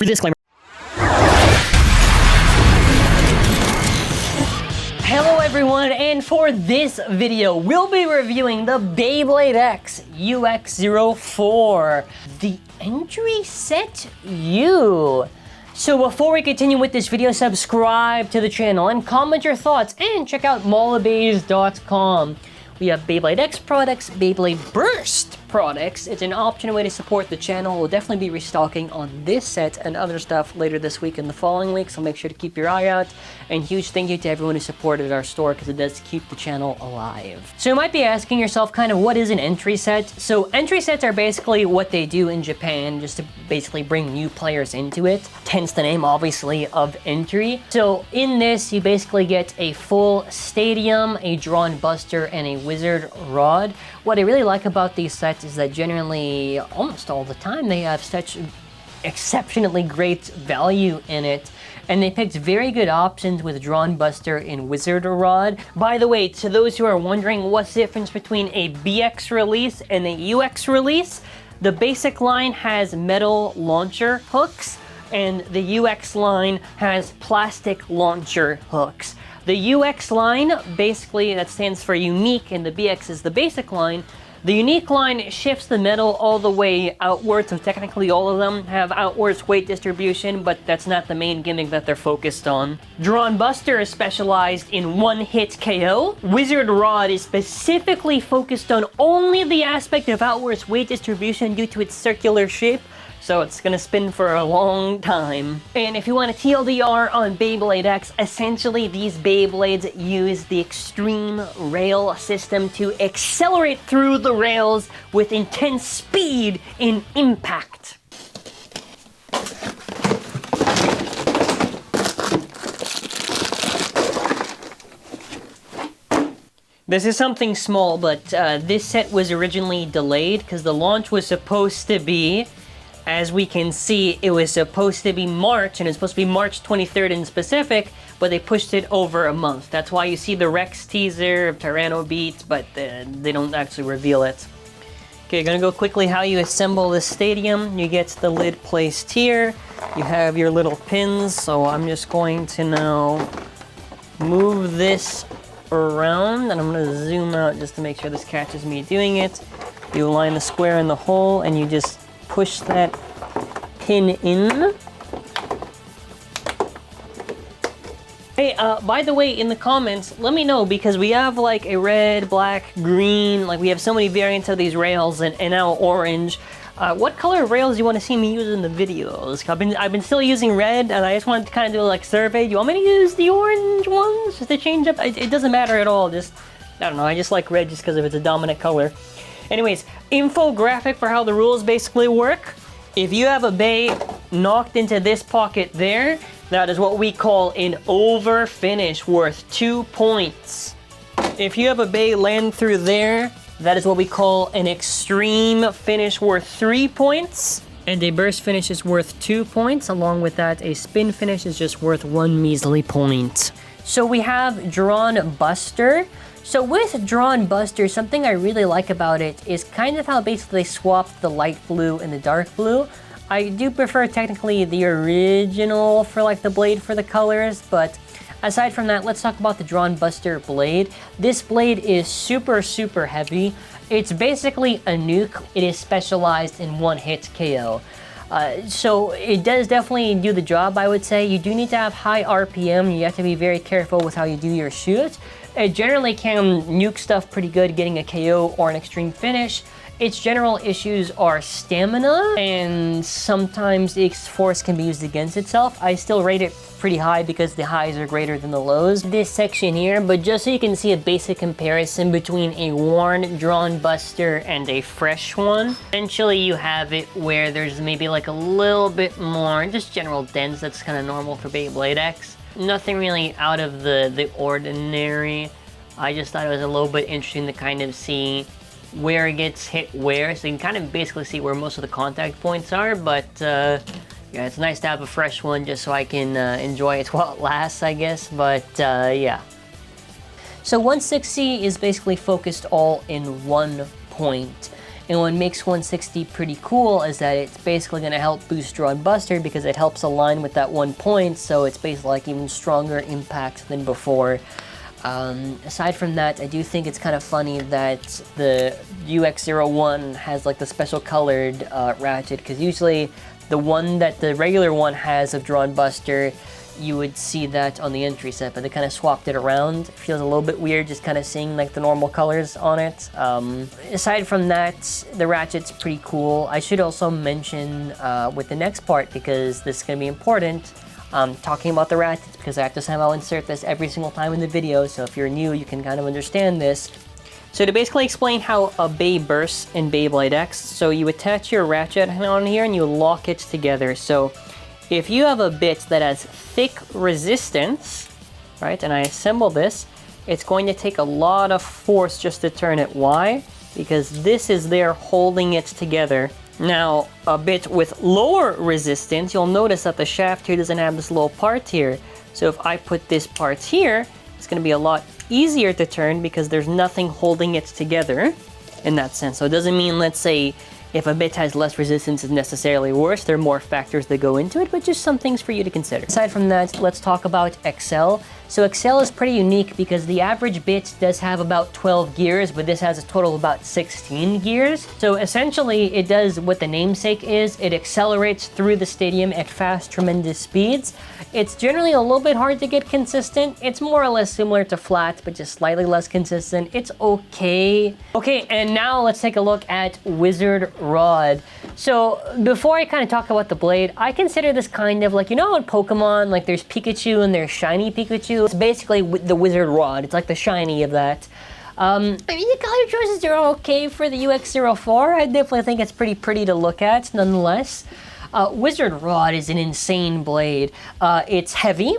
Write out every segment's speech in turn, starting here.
Disclaimer. Hello everyone, and for this video, we'll be reviewing the Beyblade X UX-04, the entry set U. So before we continue with this video, subscribe to the channel and comment your thoughts, and check out mollabays.com. We have Beyblade X products, Beyblade Burst products. It's an optional way to support the channel. We'll definitely be restocking on this set and other stuff later this week and the following week, so make sure to keep your eye out. And huge thank you to everyone who supported our store, because it does keep the channel alive. So you might be asking yourself kind of what is an entry set? So entry sets are basically what they do in Japan just to basically bring new players into it. Hence the name, obviously, of entry. So in this, you basically get a full stadium, a Dran Buster, and a Wizard Rod. What I really like about these sets is that generally, almost all the time, they have such exceptionally great value in it. And they picked very good options with Dran Buster and Wizard Rod. By the way, to those who are wondering what's the difference between a BX release and a UX release, the basic line has metal launcher hooks, and the UX line has plastic launcher hooks. The UX line, basically, that stands for unique, and the BX is the basic line. The unique line shifts the metal all the way outwards, so technically all of them have outwards weight distribution, but that's not the main gimmick that they're focused on. Dran Buster is specialized in one-hit KO. Wizard Rod is specifically focused on only the aspect of outwards weight distribution due to its circular shape, so it's gonna spin for a long time. And if you want a TLDR on Beyblade X, essentially these Beyblades use the extreme rail system to accelerate through the rails with intense speed and impact. This is something small, but this set was originally delayed because the launch was supposed to be, as we can see, it was supposed to be March, and it's supposed to be March 23rd in specific, but they pushed it over a month. That's why you see the Rex teaser of Tyranno Beats, but they don't actually reveal it. Okay, gonna go quickly how you assemble this stadium. You get the lid placed here. You have your little pins, so I'm just going to now move this around, and I'm gonna zoom out just to make sure this catches me doing it. You align the square in the hole, and you just push that pin in. Hey, by the way, in the comments, let me know, because we have like a red, black, green, like we have so many variants of these rails, and now orange. What color of rails do you want to see me use in the videos? I've been still using red, and I just wanted to kind of do like survey. Do you want me to use the orange ones just to change up? It doesn't matter at all. Just, I don't know, I just like red just because of it's a dominant color. Anyways, infographic for how the rules basically work. If you have a bay knocked into this pocket there, that is what we call an over finish worth 2 points. If you have a bay land through there, that is what we call an extreme finish worth 3 points. And a burst finish is worth 2 points. Along with that, a spin finish is just worth 1 measly point. So we have Dran Buster. So with Dran Buster, something I really like about it is kind of how basically they swapped the light blue and the dark blue. I do prefer technically the original for like the blade for the colors, but aside from that, let's talk about the Dran Buster blade. This blade is super, super heavy. It's basically a nuke. It is specialized in one-hit KO. So it does definitely do the job, I would say. You do need to have high RPM. You have to be very careful with how you do your shoot. It generally can nuke stuff pretty good, getting a KO or an extreme finish. Its general issues are stamina, and sometimes its force can be used against itself. I still rate it pretty high because the highs are greater than the lows. This section here, but just so you can see a basic comparison between a worn Dran Buster and a fresh one. Essentially, you have it where there's maybe like a little bit more, just general dents. That's kind of normal for Beyblade X. Nothing really out of the ordinary. I just thought it was a little bit interesting to kind of see where it gets hit where, so you can kind of basically see where most of the contact points are, but yeah, it's nice to have a fresh one just so I can enjoy it while it lasts, I guess, but yeah. So 160 is basically focused all in one point. And what makes 160 pretty cool is that it's basically going to help boost Dran Buster because it helps align with that 1 point, so it's basically like even stronger impact than before. Aside from that, I do think it's kind of funny that the UX-01 has like the special colored Ratchet, because usually the one that the regular one has of Dran Buster, you would see that on the entry set, but they kind of swapped it around. It feels a little bit weird just kind of seeing like the normal colors on it. Aside from that, the Ratchet's pretty cool. I should also mention with the next part, because this is going to be important, talking about the Ratchets, because I have to somehow insert this every single time in the video, so if you're new, you can kind of understand this. So to basically explain how a Bay bursts in Beyblade X, so you attach your Ratchet on here and you lock it together. So if you have a bit that has thick resistance, right, and I assemble this, it's going to take a lot of force just to turn it. Why? Because this is there holding it together. Now, a bit with lower resistance, you'll notice that the shaft here doesn't have this little part here. So if I put this part here, it's going to be a lot easier to turn because there's nothing holding it together in that sense. So it doesn't mean, let's say, if a bit has less resistance, it's necessarily worse. There are more factors that go into it, but just some things for you to consider. Aside from that, let's talk about XL. So XL is pretty unique because the average bit does have about 12 gears, but this has a total of about 16 gears. So essentially, it does what the namesake is. It accelerates through the stadium at fast, tremendous speeds. It's generally a little bit hard to get consistent. It's more or less similar to flat, but just slightly less consistent. It's okay. Okay, and now let's take a look at Wizard Rod. So before I kind of talk about the blade, I consider this kind of like, you know, in Pokemon, like there's Pikachu and there's shiny Pikachu. It's basically the Wizard Rod. It's like the shiny of that. I mean, the color choices are okay for the UX-04. I definitely think it's pretty pretty to look at, nonetheless. Wizard Rod is an insane blade. It's heavy,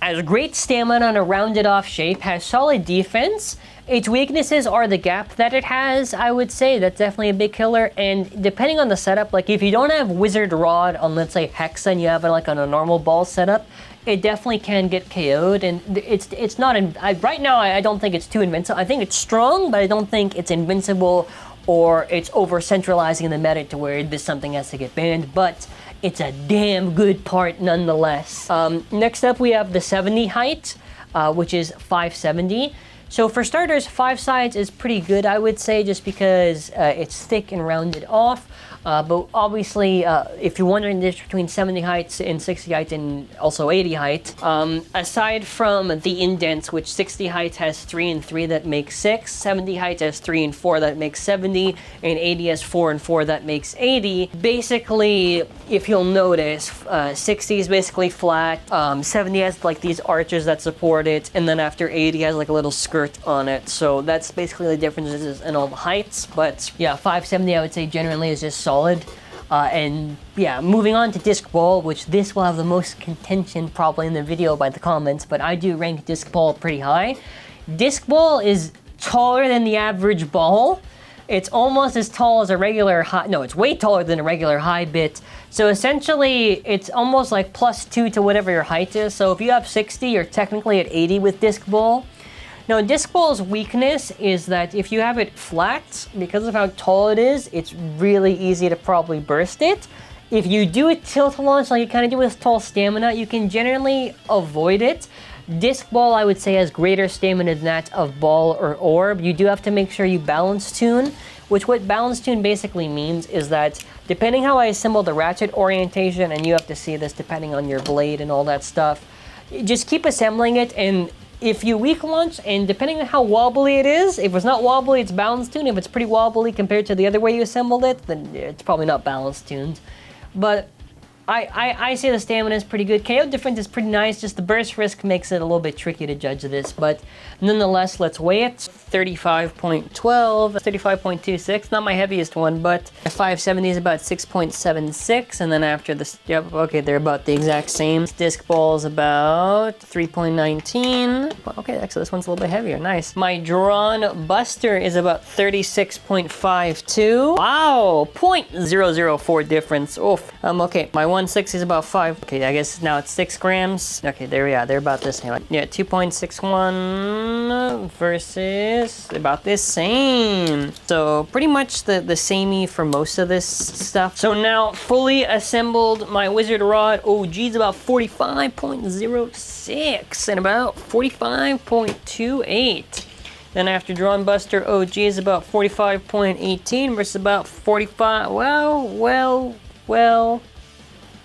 has great stamina and a rounded off shape, has solid defense. Its weaknesses are the gap that it has, I would say. That's definitely a big killer. And depending on the setup, like if you don't have Wizard Rod on, let's say, Hexa, and you have it like on a normal ball setup, it definitely can get KO'd. And it's not, right now, I don't think it's too invincible. I think it's strong, but I don't think it's invincible or it's over-centralizing the meta to where this something has to get banned. But it's a damn good part nonetheless. Next up, we have the 70 height, which is 570. So for starters, 5 sides is pretty good, I would say, just because it's thick and rounded off. But obviously, if you're wondering the difference between 70 heights and 60 height and also 80 height, aside from the indents, which 60 height has 3 and 3 that makes 6, 70 height has 3 and 4 that makes 70, and 80 has 4 and 4 that makes 80. Basically, if you'll notice, 60 is basically flat, 70 has like these arches that support it, and then after 80 has like a little skirt on it. So that's basically the differences in all the heights. But yeah, 570 I would say generally is just solid. And yeah, moving on to disc ball, which this will have the most contention probably in the video by the comments, but I do rank disc ball pretty high. Disc ball is taller than the average ball. It's almost as tall as a regular high, no, it's way taller than a regular high bit. So essentially, it's almost like +2 to whatever your height is. So if you have 60, you're technically at 80 with disc ball. Now, disc ball's weakness is that if you have it flat, because of how tall it is, it's really easy to probably burst it. If you do a tilt launch like you kind of do with tall stamina, you can generally avoid it. Disc ball, I would say, has greater stamina than that of ball or orb. You do have to make sure you balance tune, which what balance tune basically means is that depending how I assemble the Ratchet orientation, and you have to see this depending on your blade and all that stuff, just keep assembling it, and if you weak launch, and depending on how wobbly it is, if it's not wobbly, it's balance tuned. If it's pretty wobbly compared to the other way you assembled it, then it's probably not balance tuned. But I say the stamina is pretty good. KO difference is pretty nice, just the burst risk makes it a little bit tricky to judge this, but nonetheless, let's weigh it. 35.12, 35.26, not my heaviest one, but 570 is about 6.76, and then after this, yep, okay, they're about the exact same. Disc ball is about 3.19. Okay, actually this one's a little bit heavier, nice. My Dran Buster is about 36.52. Wow, 0.004 difference, oof. Okay, my 2.16 is about 5. Okay, I guess now it's 6 grams. Okay, there we are. They're about the same. Yeah, 2.61 versus about the same. So pretty much the samey for most of this stuff. So now fully assembled, my wizard rod OG is about 45.06 and about 45.28. Then after Dran Buster OG is about 45.18 versus about 45.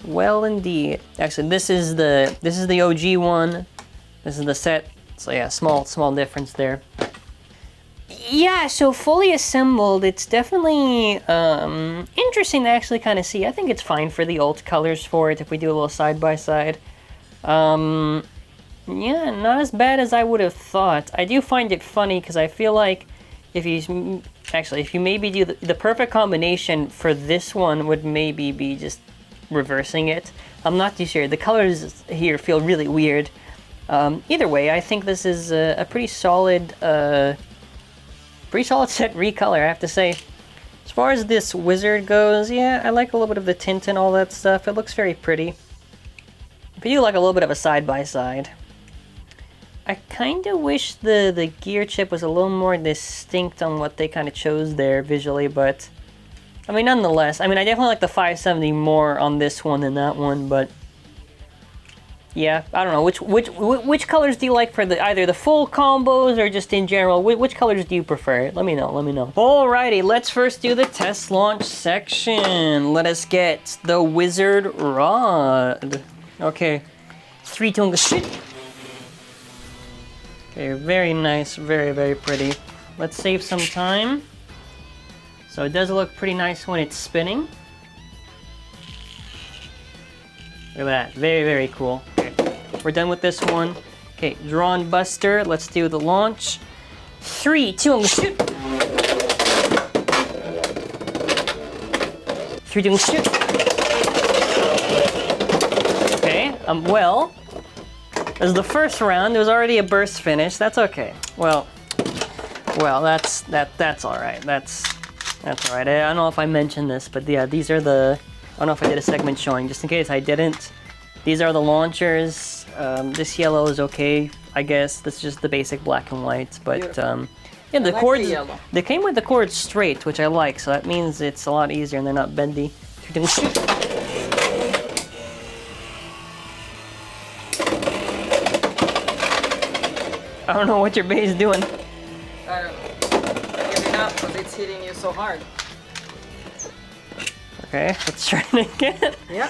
Well indeed. Actually, this is the OG one. This is the set. So yeah, small difference there. Yeah, so fully assembled, it's definitely interesting to actually kind of see. I think it's fine for the alt colors for it if we do a little side by side. Yeah, not as bad as I would have thought. I do find it funny because I feel like if you maybe do the perfect combination for this one would maybe be just reversing it. I'm not too sure. The colors here feel really weird. Either way, I think this is a pretty solid set recolor, I have to say. As far as this wizard goes, yeah, I like a little bit of the tint and all that stuff. It looks very pretty. But you like a little bit of a side-by-side. I kind of wish the gear chip was a little more distinct on what they kind of chose there visually, but I mean, nonetheless, I mean, I definitely like the 570 more on this one than that one, but yeah, I don't know. Which colors do you like for either the full combos or just in general? Which colors do you prefer? Let me know. Alrighty, let's first do the test launch section. Let us get the wizard rod. Okay, 3, 2, 1, shit. Okay, very nice, very pretty. Let's save some time. So it does look pretty nice when it's spinning. Look at that, very cool. Okay, we're done with this one. Okay, Dran Buster, let's do the launch. 3, 2, 1, shoot! 3, 2, 1, shoot! Okay, well, as the first round, there was already a burst finish. That's okay. Well, that's all right. That's all right. I don't know if I mentioned this, but yeah, these are the. I don't know if I did a segment showing, just in case I didn't. These are the launchers. This yellow is okay, I guess. This is just the basic black and white, but yeah, the cords. They came with the cords straight, which I like. So that means it's a lot easier and they're not bendy. I don't know what your base is doing. I don't know. Giving up because it's hitting you so hard. Okay, let's try it again. Yeah.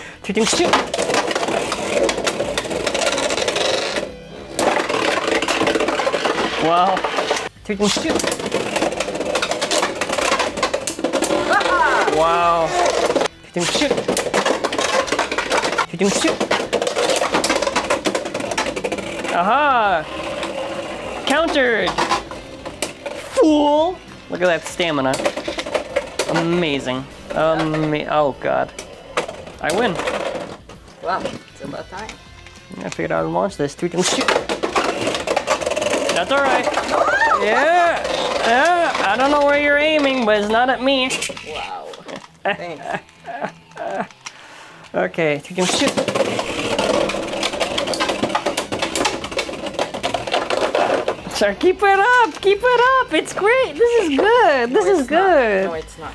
Wow. Wow. Aha! Countered! Fool! Look at that stamina. Amazing. Oh god. I win. Wow, it's about time. I figured out how to launch this. That's alright. Yeah! I don't know where you're aiming, but it's not at me. Wow. Thanks. Okay, Sorry, keep it up! It's great! This is good! This is good! No, it's not.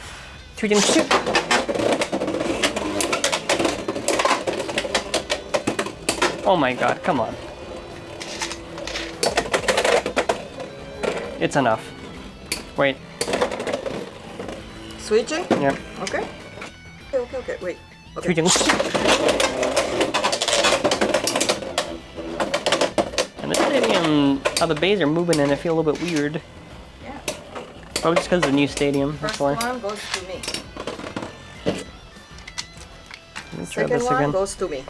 Oh my god, come on. It's enough. Wait. Switching? Yep. Okay. Okay, wait. Okay. And the stadium, how the bays are moving and I feel a little bit weird. Yeah. Probably just because of the new stadium, that's First why. one goes to me. Let's try Second this one again. goes to me.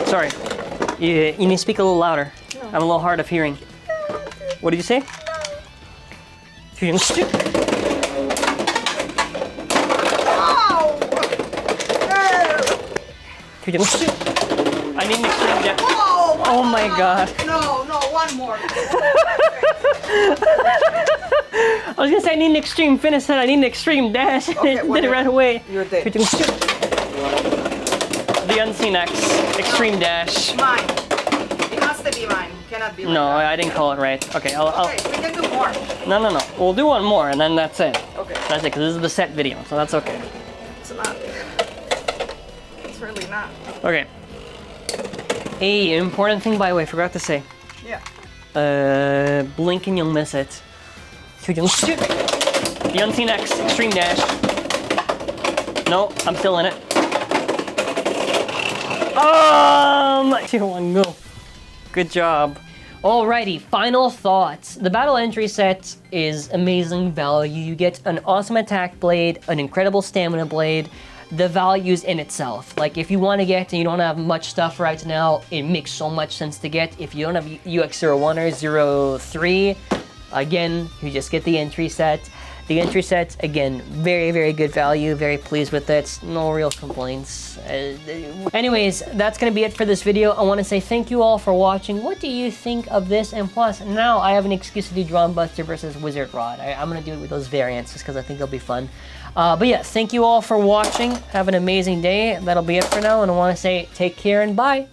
Sorry, you need to speak a little louder. No. I'm a little hard of hearing. What did you say? I need an extreme depth. Oh my god. No, why? one more. I was gonna say I need an extreme finish, and I need an extreme dash, and Okay, it did it right away. You're dead. The unseen X, extreme dash. Mine. It has to be mine. Cannot be. No, like I didn't call it right. Okay, Okay, we can do more. No. We'll do one more, and then that's it. Okay. That's it, because this is the set video, so that's okay. It's not. It's really not. Okay. A important thing, by the way, forgot to say. Yeah. Blink and you'll miss it. The unseen X, extreme dash. No, I'm still in it. 2-1, go. Good job. Alrighty, final thoughts. The battle entry set is amazing value. You get an awesome attack blade, an incredible stamina blade. The value's in itself. Like, if you want to get and you don't have much stuff right now, it makes so much sense to get. If you don't have UX-01 or 03, again, you just get the entry set. The entry set, again, very, very good value. Very pleased with it. No real complaints. Anyways, that's going to be it for this video. I want to say thank you all for watching. What do you think of this? And plus, now I have an excuse to do Dran Buster versus Wizard Rod. I'm going to do it with those variants just because I think it'll be fun. But yeah, thank you all for watching. Have an amazing day. That'll be it for now. And I want to say take care and bye.